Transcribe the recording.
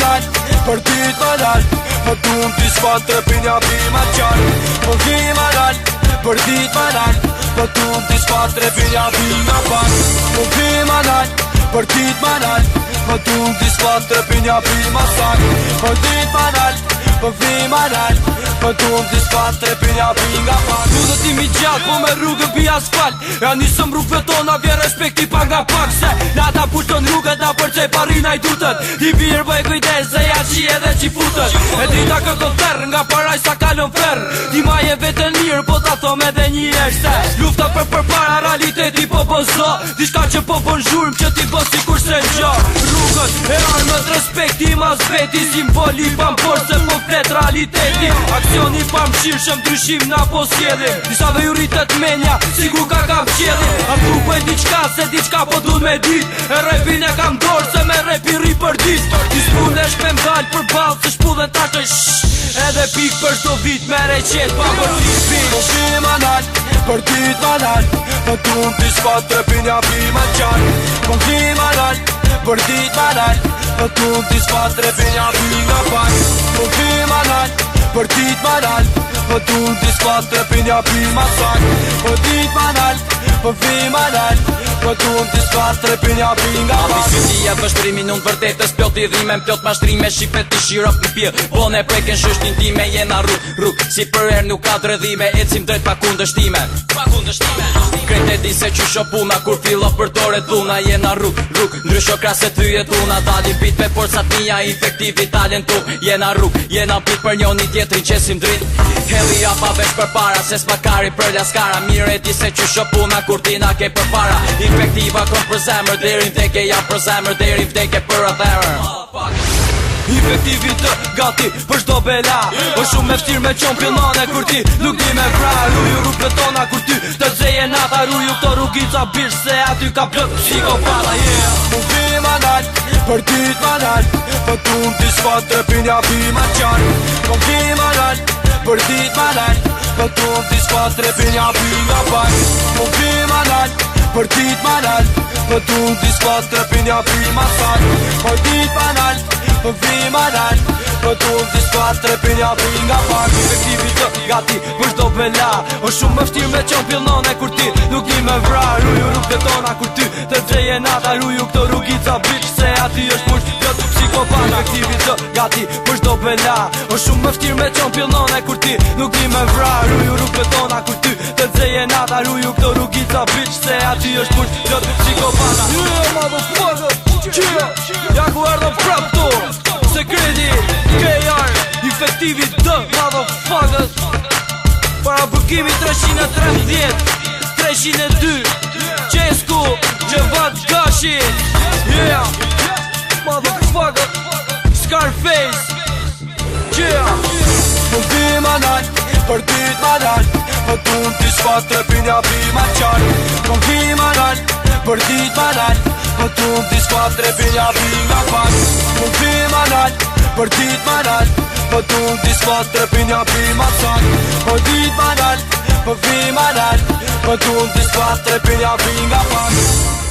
nal, për dit ma nal, po t'un t'i s'pat trepin ja pi ma qarë. Po vi ma nal, për dit ma nal, po t'un t'i s'pat trepin ja pi nga pak. Po vi ma nal, për dit ma nal, po t'un t'i s'pat trepin ja pi ma sak. Po dit ma nal, po vi ma nal, po t'un t'i s'pat trepin ja pi nga pak. Tu dhe ti mi gjatë, po me rrugën pi asfalt, ja nisëm rrugëve tona, vje respekti pa nga pak. Se na ta pushton rrugët, na përqej parina i tutët. Ti virë bëj kujdes, se ja qi edhe qi futët. E drita kërkon tërë, nga paraj sa kalon ferë. Ti ma je vetën mirë, po ta thom edhe një herë. Se lufta për para realiteti po bozo. Dishka që po bon zhurm, që ti bo si kur se nxo. Rrugët e armët, respekti mas veti, simboli pa m'por se po flet realiteti. Aksioni pa m'qirshëm, ndryshim na po s'jedhim. Disave ju rritet menja, si ku ka qedhim. A tu pëj diqka, se diqka po du me dit. E repin e kam dorë, se me repi ri për dit. Ti s'punesh me m'dall për balë, se shpudhen ta që edhe pik për shto vit, mere qet pa për tipin. Po fi ma nal, për dit ma nal, po t'un t'i s'pat trepin ja pi ma qarë. Po fi ma nal, për dit ma nal, po t'un t'i s'pat trepin ja pi nga pak. Po fi ma nal, për dit ma nal, po t'un t'i s'pat trepin ja pi ma sak. Po dit ma nal, po fi ma nal, po t'un t'i s'pat trepin ja pi nga pak. Ambicionia vështrimin unë vërtetës plot i dhime, plot mashtrime, shifet i shirop në pjell. Po ne preken shështin time, jena rrug, si për her nuk ka dredhime, ecim drejt pa kundështime. Krejt e di se që shopuna, kur fillo për tore dhuna, jena rrug, ndrysho krase ty e tuna. Dalin pit me forcat mija, efektivi talentu, jena rrug, jena pit për njoni tjetrin qesim drit. Heli apa vesh për para, se s'makari për laskara. Mire e di se që shopuna, kur tina ke për para. Efektiva kom për zemër, derin vdeke jam për zemër, derin vdeke për atherër. Efektivi të gati për shdo bela, o shumë me ftir me qampionane, kur ti nuk di me vra. Ruju rrugë tona, kur ty të gjeje nata. Ruju këto rrugica bish, se aty ka plët psikopata. Po vi ma nal, për dit ma nal, po t'un t'i s'pat trepin ja pi ma qarë. Po vi ma nal, për dit ma nal, po t'un t'i s'pat trepin ja pi nga pak. Po vi ma nal, për dit ma nal, po t'un t'i s'pat trepin ja pi ma sak. Po dit ma nal, po vi ma nal, po t'un t'i s'pat trepin ja pi nga pak. Efektivi të gati për shdo bela, o shumë më ftir me qampionane, kur ti nuk i me vra. Ruju rrugë tona, kur ty të gjeje nata. Ruju këto rrugica bitch, se ati është push plot psikopat. Efektivi të gati për shdo bela, o shumë më ftir me qampionane, kur ti nuk i me vra. Ruju rrugë tona, kur ty të gjeje nata. Ruju këto rrugica bitch, se ati është push plot psikopata. Ja ku ardhëm prap to, Sekreti, KR, efektivi dë, motherfuckers. Para bukimi 313, 302, Qesku, Gjevat Gashi. Yeah, motherfucker, Scarface. Yeah. Po vi ma nal, për dit ma nal, po t'un t'i s'pat trepin ja pi ma qarë. Po vi ma nal, për dit ma nal, po t'un t'i s'pat trepin ja pi nga pak. Po vi ma nal, për dit ma nal, po t'un t'i s'pat trepin ja pi ma sak. Po dit ma nal, po vi ma nal, po t'un t'i s'pat trepin ja pi nga pak.